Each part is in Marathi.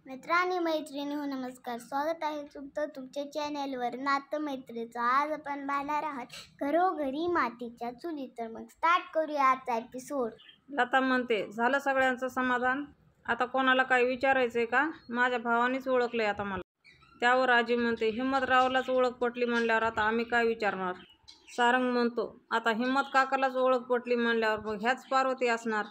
मित्रांनी मैत्रिणींनो नमस्कार, स्वागत आहे तुमच्या चॅनलवर नातं मैत्रीचं। आज आपण पाहणार आहोत घरोघरी मातीच्या चुली। तर मग स्टार्ट करूया आजचा एपिसोड। लता म्हणते, झालं सगळ्यांचं समाधान, आता कोणाला काही विचारायचंय का? माझ्या भावानेच ओळखलंय आता मला। त्यावर आजी म्हणते, हिम्मतरावलाच ओळख पटली म्हणल्यावर आता आम्ही काय विचारणार? सारंग म्हणतो, आता हिम्मत काकालाच ओळख पटली म्हणल्यावर मग ह्याच पार्वती असणार।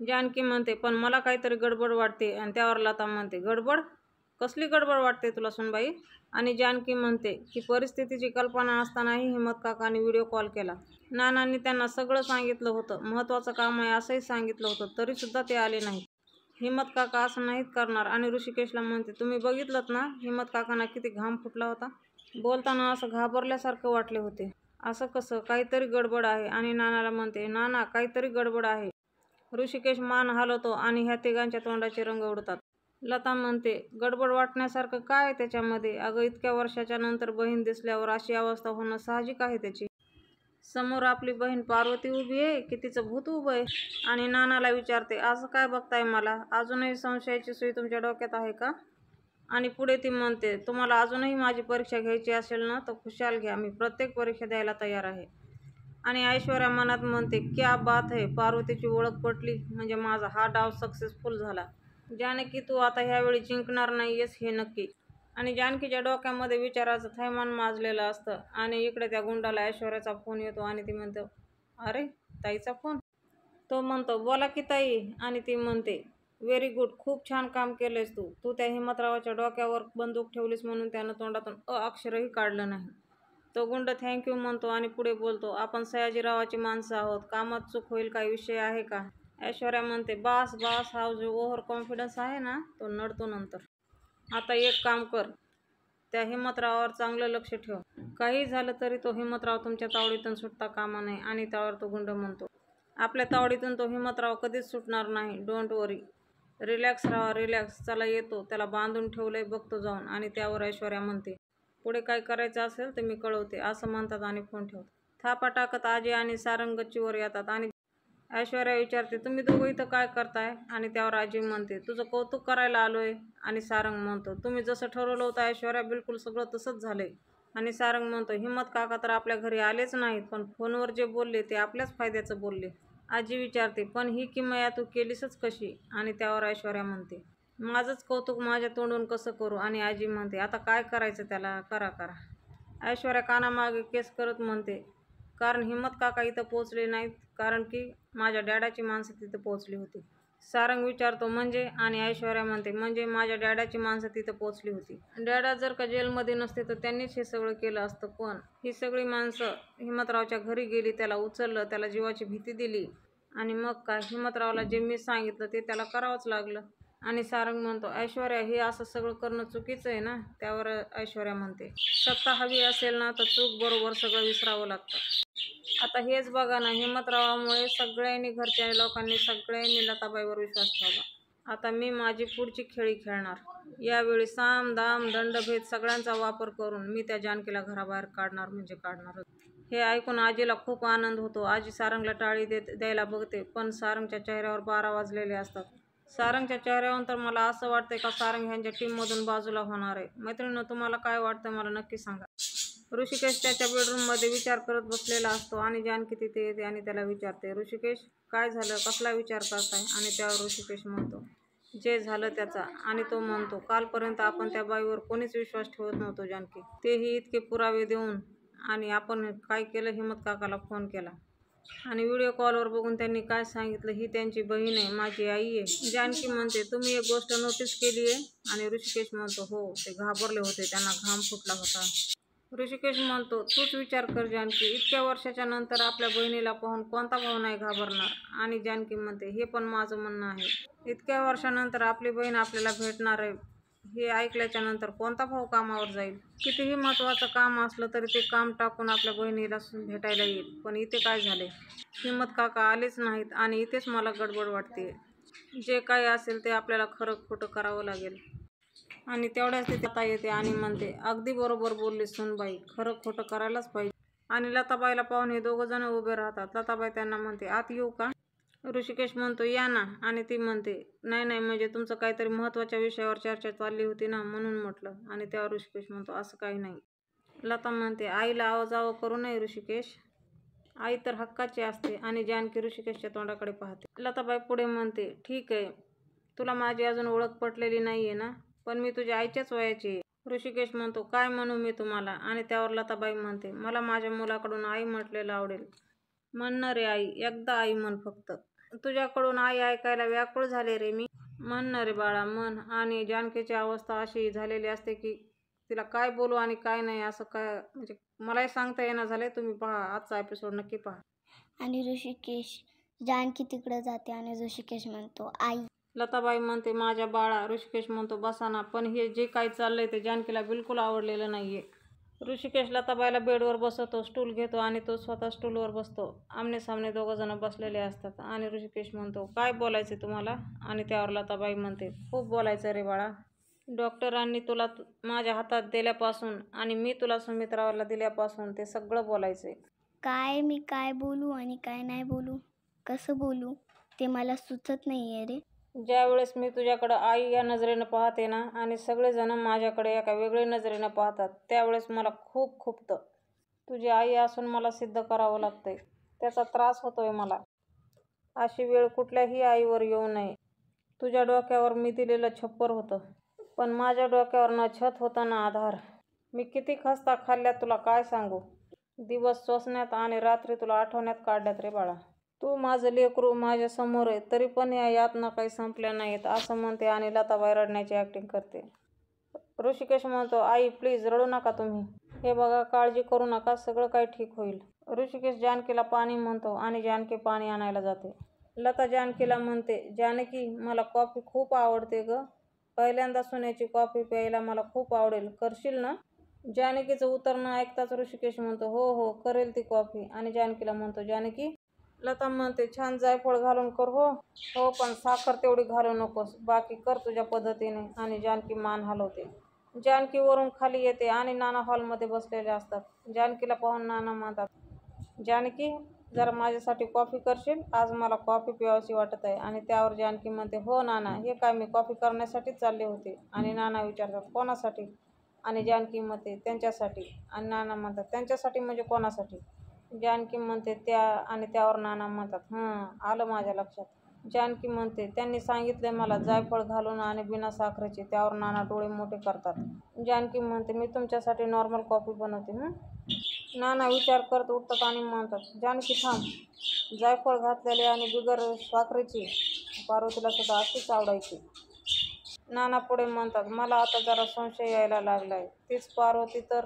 जानकी म्हणते, पण मला काहीतरी गडबड वाटते। आणि त्यावर लता म्हणते, गडबड? कसली गडबड वाटते तुला सुनबाई? आणि जानकी म्हणते की परिस्थितीची कल्पना असतानाही हिम्मत काकाने व्हिडिओ कॉल केला। नानांनी त्यांना सगळं सांगितलं होतं, महत्त्वाचं काम आहे असंही सांगितलं होतं, तरीसुद्धा ते आले नाहीत। हिम्मत काका असं नाहीत करणार। आणि ऋषिकेशला म्हणते, तुम्ही बघितलंत ना हिम्मत काकांना किती घाम फुटला होता? बोलताना असं घाबरल्यासारखं वाटले होते। असं कसं? काहीतरी गडबड आहे। आणि नानाला म्हणते, नाना काहीतरी गडबड आहे। ऋषिकेश मान हलवतो आणि ह्या तिघांच्या तोंडाचे रंग उडतात। लता म्हणते, गडबड वाटण्यासारखं काय आहे त्याच्यामध्ये? अगं इतक्या वर्षाच्या नंतर बहीण दिसल्यावर अशी अवस्था होणं साहजिक आहे त्याची। समोर आपली बहीण पार्वती उभी आहे की तिचं भूत उभं आहे? आणि नानाला विचारते, असं काय बघताय मला? अजूनही संशयाची सुई तुमच्या डोक्यात आहे का? आणि पुढे ती म्हणते, तुम्हाला अजूनही माझी परीक्षा घ्यायची असेल ना तर खुशाल घ्या, मी प्रत्येक परीक्षा द्यायला तयार आहे। आणि ऐश्वर्या मनात म्हणते, क्या बात है, पार्वतीची ओळख पटली म्हणजे माझा हा डाव सक्सेसफुल झाला। जानकी तू आता ह्यावेळी जिंकणार नाहीयेस हे नक्की। आणि जानकीच्या डोक्यामध्ये विचाराचं थैमान माजलेलं असतं। आणि इकडे त्या गुंडाला ऐश्वर्याचा फोन येतो आणि ती म्हणते, अरे ताईचा फोन? तो म्हणतो, बोला की ताई। आणि ती म्हणते, व्हेरी गुड, खूप छान काम केलंयस तू त्या हिम्मतरावाच्या डोक्यावर बंदूक ठेवलीस म्हणून त्यानं तोंडातून अक्षरही काढलं नाही। तो गुंड थँक्यू म्हणतो आणि पुढे बोलतो, आपण सयाजीरावाची माणसं आहोत, कामात चूक होईल काही विषय आहे का? ऐश्वर्या म्हणते, बास बास, हा जो ओव्हर कॉन्फिडन्स आहे ना तो नडतो नंतर। आता एक काम कर, त्या हिम्मतरावावर चांगलं लक्ष ठेव, काही झालं तरी तो हिम्मतराव तुमच्या तावडीतून सुटता कामा नये। आणि त्यावर तो गुंड म्हणतो, आपल्या तावडीतून तो हिम्मतराव कधीच सुटणार नाही, डोंट वरी, रिलॅक्स राहा रिलॅक्स, चला येतो, त्याला बांधून ठेवलंय, बघतो जाऊन। आणि त्यावर ऐश्वर्या म्हणते, पुढे काय करायचं असेल तर मी कळवते, असं म्हणतात आणि फोन ठेवतात। थापा टाकत आजी आणि सारंग गच्चीवर येतात। आणि ऐश्वर्या विचारते, तुम्ही दोघं इथं काय करताय? आणि त्यावर आजी म्हणते, तुझं कौतुक करायला आलोय। आणि सारंग म्हणतो, तुम्ही जसं ठरवलं होतं ऐश्वर्या, बिलकुल सगळं तसंच झालंय। आणि सारंग म्हणतो, हिम्मत काका तर आपल्या घरी आलेच नाहीत, पण फोनवर जे बोलले ते आपल्याच फायद्याचं बोलले। आजी विचारते, पण ही किमया तू केलीसच कशी? आणि त्यावर ऐश्वर्या म्हणते, माझंच कौतुक माझ्या तोंडून कसं करू? आणि आजी म्हणते, आता काय करायचं त्याला, करा। ऐश्वर्या कानामागे केस करत म्हणते, कारण हिम्मत काका इथं पोहोचले नाहीत, कारण की माझ्या डॅडाची माणसं तिथं पोहोचली होती। सारंग विचारतो, म्हणजे? आणि ऐश्वर्या म्हणते, म्हणजे माझ्या डॅडाची माणसं तिथं पोहोचली होती। डॅडा जर का जेलमध्ये नसते तर त्यांनीच हे सगळं केलं असतं, पण ही सगळी माणसं हिम्मतरावच्या घरी गेली, त्याला उचललं, त्याला जीवाची भीती दिली, आणि मग काय, हिम्मतरावला जे मी सांगितलं ते त्याला करावंच लागलं। आणि सारंग म्हणतो, ऐश्वर्या हे असं सगळं करणं चुकीचं आहे ना? त्यावर ऐश्वर्या म्हणते, सत्ता हवी असेल ना तर चूक बरोबर सगळं विसरावं लागतं। आता हेच बघा ना, हिम्मतरावामुळे सगळ्यांनी, घरच्या लोकांनी सगळ्यांनी लताबाईवर विश्वास ठेवला। आता मी माझी पुढची खेळी खेळणार, यावेळी साम दाम दंडभेद सगळ्यांचा वापर करून मी त्या जानकीला घराबाहेर काढणार म्हणजे काढणारच। हे ऐकून आजीला खूप आनंद होतो। आजी सारंगला टाळी द्यायला बघते, पण सारंगच्या चेहऱ्यावर 12 वाजलेले असतात। सारंगच्या चेहऱ्यावरून तर मला असं वाटतंय का सारंग ह्यांच्या टीममधून बाजूला होणार आहे। मैत्रिणींनो, तुम्हाला काय वाटतं मला नक्की सांगा। ऋषिकेश त्याच्या बेडरूममध्ये विचार करत बसलेला असतो आणि जानकी तिथे येते आणि त्याला विचारते, ऋषिकेश काय झालं, कसला विचार करताय? आणि त्यावर ऋषिकेश म्हणतो, जे झालं त्याचा। आणि तो म्हणतो, कालपर्यंत आपण त्या बाईवर कोणीच विश्वास ठेवत नव्हतो जानकी, तेही इतके पुरावे देऊन। आणि आपण काय केलं, हिम्मत काकाला फोन केला आणि व्हिडिओ कॉलवर बघून त्यांनी काय सांगितलं, ही त्यांची बहीण आहे, माझी आई आहे। जानकी म्हणते, तुम्ही एक गोष्ट नोटीस केली आहे? आणि ऋषिकेश म्हणतो, हो, ते घाबरले होते, त्यांना घाम फुटला होता। ऋषिकेश म्हणतो, तूच विचार कर जानकी, इतक्या वर्षाच्या नंतर आपल्या बहिणीला पाहून कोणता भाऊ नाही घाबरणार? आणि जानकी म्हणते, हे पण माझं म्हणणं आहे, इतक्या वर्षानंतर आपली बहीण आपल्याला भेटणार आहे, हे ऐकल्याच्या नंतर कोणता भाऊ कामावर जाईल? कितीही महत्त्वाचं काम असलं तरी ते काम टाकून आपल्या बहिणीला भेटायला येईल। पण इथे काय झाले, हिम्मत काका आलेच नाहीत आणि इथेच मला गडबड वाटते। जे काही असेल ते आपल्याला खरं खोटं करावं लागेल। आणि तेवढ्याच तिथे लता येते आणि म्हणते, अगदी बरोबर बोलली सुनबाई, खरं खोटं करायलाच पाहिजे। आणि लताबाईला पाहून हे दोघं जण उभे राहतात। लताबाई त्यांना म्हणते, आत येऊ का? ऋषिकेश म्हणतो या ना, आणि ती म्हणते नाही नाही, म्हणजे तुमचं काहीतरी महत्त्वाच्या विषयावर चर्चा चालली होती ना म्हणून म्हटलं. आणि तेव्हा ऋषिकेश म्हणतो असं काही नाही. लता म्हणते आईला आवाजावं करू नये ऋषिकेश, आई तर हक्काची असते. आणि जानकी ऋषिकेशच्या तोंडाकडे पाहते. लताबाई पुढे म्हणते ठीक आहे, तुला माझी अजून ओळख पटलेली नाहीये ना, पण मी तुझ्या आईच्याच वयाची आहे. ऋषिकेश म्हणतो काय म्हणू मी तुम्हाला. आणि त्यावर लताबाई म्हणते मला माझ्या मुलाकडून आई म्हटलेलं आवडेल. म्हण ना रे आई, एकदा आई म्हण फक्त. तुझ्याकडून आई ऐकायला व्याकुळ झाले रे मी. म्हण ना रे बाळा, म्हण. आणि जानकीची अवस्था अशी झालेली असते की तिला काय बोलू आणि काय नाही असं काय, म्हणजे मलाही सांगता येणं झालंय. तुम्ही पहा, आजचा एपिसोड नक्की पहा. आणि ऋषिकेश जानकी तिकडे जाते आणि ऋषिकेश म्हणतो आई. लताबाई म्हणते माझ्या बाळा. ऋषिकेश म्हणतो बसा ना, पण हे जे काही चाललंय ते जानकीला बिलकुल आवडलेलं नाहीये. ऋषिकेश लताबाईला बेडवर बसवतो, स्टूल घेतो आणि तो स्वतः स्टूलवर बसतो. आमने सामने दोघं जण बसलेले असतात. आणि ऋषिकेश म्हणतो काय बोलायचं तुम्हाला. आणि त्यावर लताबाई म्हणते खूप बोलायचं रे बाळा. डॉक्टरांनी तुला माझ्या हातात दिल्यापासून आणि मी तुला सुमित्राला दिल्यापासून ते सगळं बोलायचंय. काय मी काय बोलू आणि काय नाही बोलू, कसं बोलू ते मला सुचत नाही आहे रे. ज्यावेळेस मी तुझ्याकडं आई या नजरेनं पाहते ना, आणि सगळेजण माझ्याकडे एका वेगळ्या नजरेनं पाहतात, त्यावेळेस मला खूप खुपतं. तुझी आई असून मला सिद्ध करावं लागतंय, त्याचा त्रास होतोय मला. अशी वेळ कुठल्याही आईवर येऊ नये. तुझ्या डोक्यावर मी दिलेलं छप्पर होतं, पण माझ्या डोक्यावर ना छत होतं ना आधार. मी किती खस्ता खाल्ल्यात तुला काय सांगू. दिवस सोसण्यात आणि रात्री तुला आठवण्यात काढल्यात रे बाळा. तू माझं लेकरू माझ्या समोर आहे, तरी पण या यातना काही संपल्या नाहीत असं म्हणते. आणि लताबाई रडण्याची ॲक्टिंग करते. ऋषिकेश म्हणतो आई प्लीज रडू नका तुम्ही. हे बघा, काळजी करू नका, सगळं काही ठीक होईल. ऋषिकेश जानकीला पाणी म्हणतो आणि जानकी पाणी आणायला जाते. लता जानकीला म्हणते जानकी मला कॉफी खूप आवडते ग, पहिल्यांदा सोन्याची कॉफी प्यायला मला खूप आवडेल, करशील ना. जानकीचं उत्तर न ऐकताच ऋषिकेश म्हणतो हो हो करेल ती कॉफी. आणि जानकीला म्हणतो जानकी. लता म्हणते छान जायफळ घालून कर हो. हो पण साखर तेवढी घालू नकोस, बाकी कर तुझ्या पद्धतीने. आणि जानकी मान हलवते. जानकी वरून खाली येते आणि नाना हॉलमध्ये बसलेले असतात. जानकीला पाहून नाना म्हणतात जानकी जरा माझ्यासाठी कॉफी करशील, आज मला कॉफी प्यावीशी वाटत आहे. आणि त्यावर जानकी म्हणते हो नाना, हे काय मी कॉफी करण्यासाठीच चालले होते. आणि नाना विचारतात कोणासाठी. आणि जानकी म्हणते त्यांच्यासाठी. आणि नाना म्हणतात त्यांच्यासाठी म्हणजे कोणासाठी. जानकी म्हणते त्या. आणि त्यावर नाना म्हणतात आलं माझ्या लक्षात. जानकी म्हणते त्यांनी सांगितले मला जायफळ घालून आणि बिना साखरेची. त्यावर नाना डोळे मोठे करतात. जानकी म्हणते मी तुमच्यासाठी नॉर्मल कॉफी बनवते. नाना विचार करत उठतात आणि म्हणतात जानकी थांब, जायफळ घातलेली आणि बिगर साखरेची पार्वतीला सुद्धा अशीच आवडायची. नाना पुढे म्हणतात मला आता जरा संशय यायला लागलाय, तीच पार्वती तर.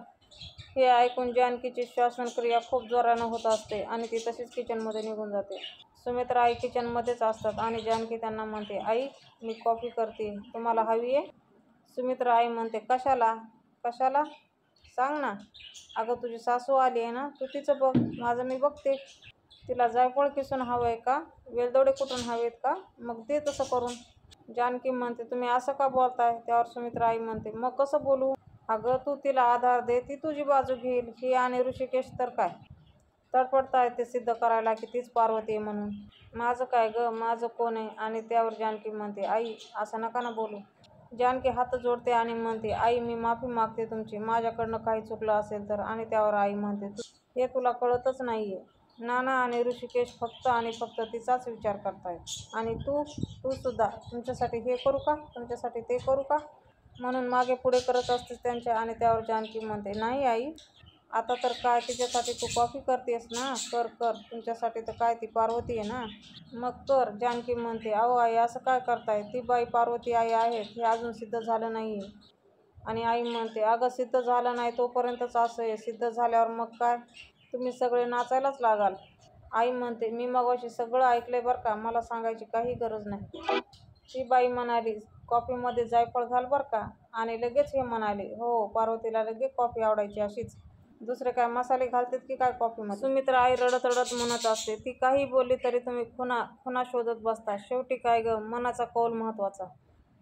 हे ऐकून जानकीची श्वासक्रिया खूप जोरानं होत असते आणि ती तशीच किचनमध्ये निघून जाते. सुमित्रा आई किचनमध्येच असतात आणि जानकी त्यांना म्हणते आई मी कॉफी करते, तुम्हाला हवी आहे. सुमित्रा आई म्हणते कशाला कशाला सांग ना. अगं तुझी सासू आली आहे ना, तू तिचं बघ, माझं मी बघते. तिला जायफळ किसून हवं आहे का, वेलदोडे कुठून हवेत का, मग दे तसं करून. जानकी म्हणते तुम्ही असं का बोलताय. त्यावर सुमित्रा आई म्हणते मग कसं बोलू. अगं तू तिला आधार दे, ती तुझी बाजू घेईल. ही आणि ऋषिकेश तर काय तडफडताय ते सिद्ध करायला की तीच पार्वती आहे म्हणून. माझं काय ग, माझं कोण आहे. आणि त्यावर जानकी म्हणते आई असं नका ना बोलू. जानकी हात जोडते आणि म्हणते आई मी माफी मागते तुमची, माझ्याकडनं काही चुकलं असेल तर. आणि त्यावर आई म्हणते हे तुला कळतच नाहीये. नाना आणि ऋषिकेश फक्त आणि फक्त तिचाच विचार करतायत. आणि तू सुद्धा तुमच्यासाठी हे करू का, तुमच्यासाठी ते करू का म्हणून मागे पुढे करत असतेस त्यांच्या. आणि त्यावर जानकी म्हणते नाही आई, आता तर काय तिच्यासाठी तू कॉफी करतेस ना, कर कर, तुमच्यासाठी तर काय ती पार्वती आहे ना, मग कर. जानकी म्हणते अहो आई असं काय करताय, ती बाई पार्वती आई आहे हे अजून सिद्ध झालं नाही आहे. आणि आई म्हणते अगं सिद्ध झालं नाही तोपर्यंतच असं आहे, सिद्ध झाल्यावर मग काय तुम्ही सगळे नाचायलाच लागाल. आई म्हणते मी मगाशी सगळं ऐकलंय बरं का, मला सांगायची काही गरज नाही. ती बाई म्हणाली कॉफीमध्ये जायफळ घाल बरं का. आणि लगेच हे म्हणाले हो पार्वतीला लगेच कॉफी आवडायची अशीच, दुसरे काय मसाले घालतात की काय कॉफीमध्ये. सुमित्रा आई रडत रडत म्हणत असते ती काही बोलली तरी तुम्ही खुणा शोधत बसता, शेवटी काय ग मनाचा कौल महत्त्वाचा.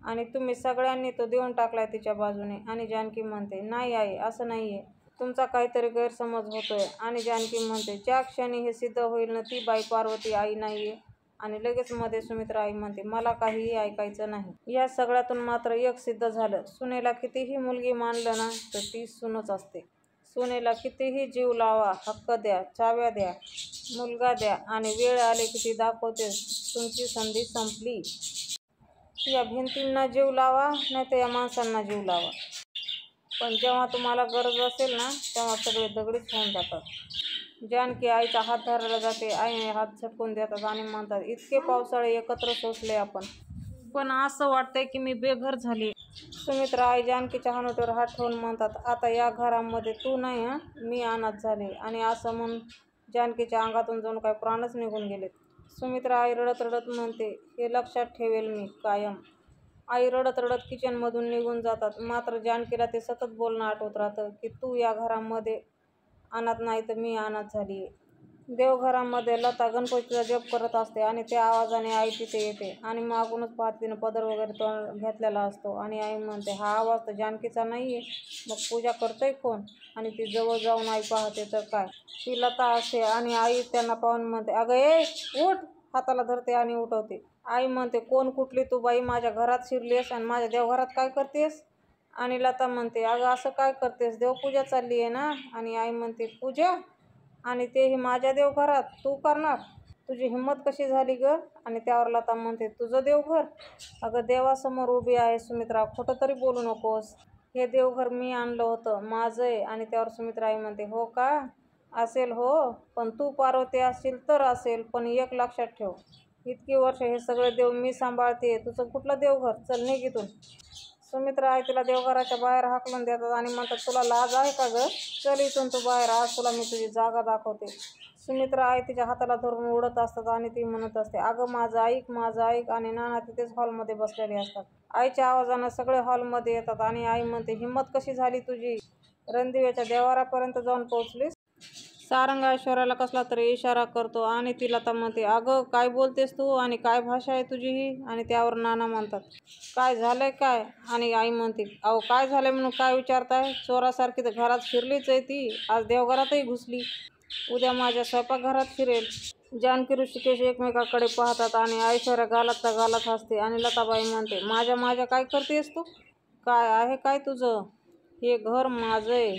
आणि तुम्ही सगळ्यांनी तो देऊन टाकलाय तिच्या बाजूने. आणि जानकी म्हणते नाही आई असं नाहीये, तुमचा काहीतरी गैरसमज होतोय. आणि जानकी म्हणते ज्या क्षणी हे सिद्ध होईल ना ती बाई पार्वती आई नाहीये, आणि लगेच मध्ये सुमित्रा आई म्हणते, मला काहीही ऐकायचं नाही. या सगळ्यातून मात्र एक सिद्ध झालं, सुनेला कितीही मुलगी मानलं ना तर ती सूनच असते. सुनेला कितीही जीव लावा, हक्क द्या, चाव्या द्या, मुलगा द्या आणि वेळ आले की ती दाखवते तुमची संधी संपली. या भिंतींना जीव लावा नाही तर या माणसांना जीव लावा, पण जेव्हा तुम्हाला गरज असेल ना तेव्हा सगळे दगडीच होऊन जातात. जानकी आईचा हात धरायला जाते, आईने हात झटकून देतात आणि म्हणतात, इतके पावसाळे एकत्र सोसले आपण, पण असं वाटतंय की मी बेघर झाली. सुमित्रा आई जानकीच्या हानुटीवर हात ठेवून म्हणतात, आता या घरामध्ये तू नाही हं, मी अनाथ झाले. आणि असं म्हणून जानकीच्या अंगातून जणू काही प्राणच निघून गेलेत. सुमित्रा आई रडत रडत म्हणते, हे लक्षात ठेवेल मी कायम. आई रडत रडत किचनमधून निघून जातात. मात्र जानकीला ते सतत बोलणं आठवत राहतं की तू या घरामध्ये अनाथ नाही तर मी अनाथ झाली आहे. देवघरामध्ये लता गणपतीचा जप करत असते आणि त्या आवाजाने आई तिथे येते आणि मागूनच पाहते तिनं पदर वगैरे तोंड घेतलेला असतो. आणि आई म्हणते, हा आवाज तर जानकीचा नाही आहे, मग पूजा करतोय कोण? आणि ती जवळ जाऊन आई पाहते तर काय, ती लता असते. आणि आई त्यांना पाहून म्हणते, अगं ए उठ, हाताला धरते आणि उठवते. आई म्हणते, कोण कुठली तू बाई, माझ्या घरात शिरलीस आणि माझ्या देवघरात काय करतेस? आणि लता म्हणते, अगं असं काय करतेस, देवपूजा चालली आहे ना. आणि आई म्हणते, पूजा? आणि तेही माझ्या देवघरात तू करणार? तुझी हिंमत कशी झाली ग? आणि त्यावर लता म्हणते, तुझं देवघर? अगं देवासमोर उभी आहे सुमित्रा, खोटं तरी बोलू नकोस. हे देवघर मी आणलं होतं, माझं आहे. आणि त्यावर सुमित्रा आई म्हणते, हो का? असेल हो, पण तू पार्वती असशील तर असेल, पण एक लक्षात ठेव, इतकी वर्ष हे सगळे देव मी सांभाळते, तुझं कुठलं देवघर? चल निघ इथून. सुमित्रा आई तिला देवघराच्या बाहेर हाकलून देतात आणि म्हणतात, तुला लाज आहे का ग? चल इथून तू बाहेर, आज तुला मी तुझी जागा दाखवते. सुमित्रा आई तिच्या हाताला धरून उडत असतात आणि ती म्हणत असते, अगं माझं ऐक, माझं ऐक. आणि नाना तिथेच हॉलमध्ये बसलेले असतात. आईच्या आवाजानं सगळे हॉलमध्ये येतात आणि आई म्हणते, हिंमत कशी झाली तुझी, रणदिव्याच्या देवारापर्यंत जाऊन पोहोचलीस? सारंग ऐश्वर्याला कसला तरी इशारा करतो आणि ती लता म्हणते, अगं काय बोलतेस तू आणि काय भाषा आहे तुझी ही? आणि त्यावर नाना म्हणतात, काय झालंय काय? आणि आई म्हणते, अहो काय झालंय म्हणून काय विचारताय, चोरासारखी तर घरात शिरलीच आहे ती, आज देवघरातही घुसली, उद्या माझ्या स्वयंपाकघरात शिरेल. जानकी ऋषिकेश एकमेकाकडे पाहतात आणि ऐश्वर्या गालातला गालात हसते आणि लताबाई म्हणते, माझ्या माझ्या काय करतेस तू, काय आहे काय तुझं, हे घर माझं आहे.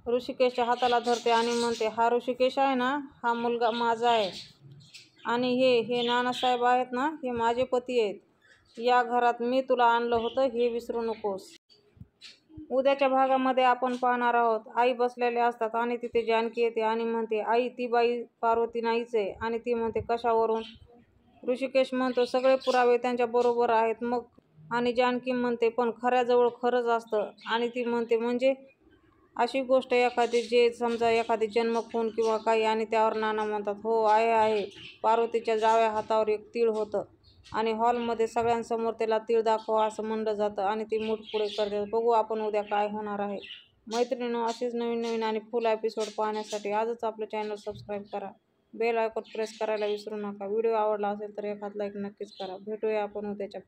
ऋषिकेशच्या हाताला धरते आणि म्हणते, हा ऋषिकेश आहे ना, हा मुलगा माझा आहे. आणि हे नानासाहेब आहेत ना, हे माझे पती आहेत. या घरात मी तुला आणलं होतं हे विसरू नकोस. उद्याच्या भागामध्ये आपण पाहणार आहोत, आई बसलेले असतात आणि तिथे जानकी येते आणि म्हणते, आई ती बाई पार्वती नाहीच आहे. आणि ती म्हणते, कशावरून? ऋषिकेश म्हणतो, सगळे पुरावे त्यांच्या बरोबर आहेत मग. आणि जानकी म्हणते, पण खऱ्याजवळ खरंच असतं. आणि ती म्हणते, म्हणजे? अशी गोष्ट एखादी, जे समजा एखादी जन्मखून किंवा काही. आणि त्यावर नाना म्हणतात, हो आहे, पार्वतीच्या डाव्या हातावर एक तीळ होतं आणि हॉलमध्ये सगळ्यांसमोर त्याला तीळ दाखवा असं म्हणलं जातं. आणि ती मूठ पुढे करते. बघू आपण उद्या काय होणार आहे. मैत्रिणींनो, असेच नवीन नवीन आणि फुल एपिसोड पाहण्यासाठी आजच आपलं चॅनल सबस्क्राईब करा, बेल आयकॉन प्रेस करायला विसरू नका. व्हिडिओ आवडला असेल तर एखादा लाईक नक्कीच करा. भेटूया आपण उद्याच्या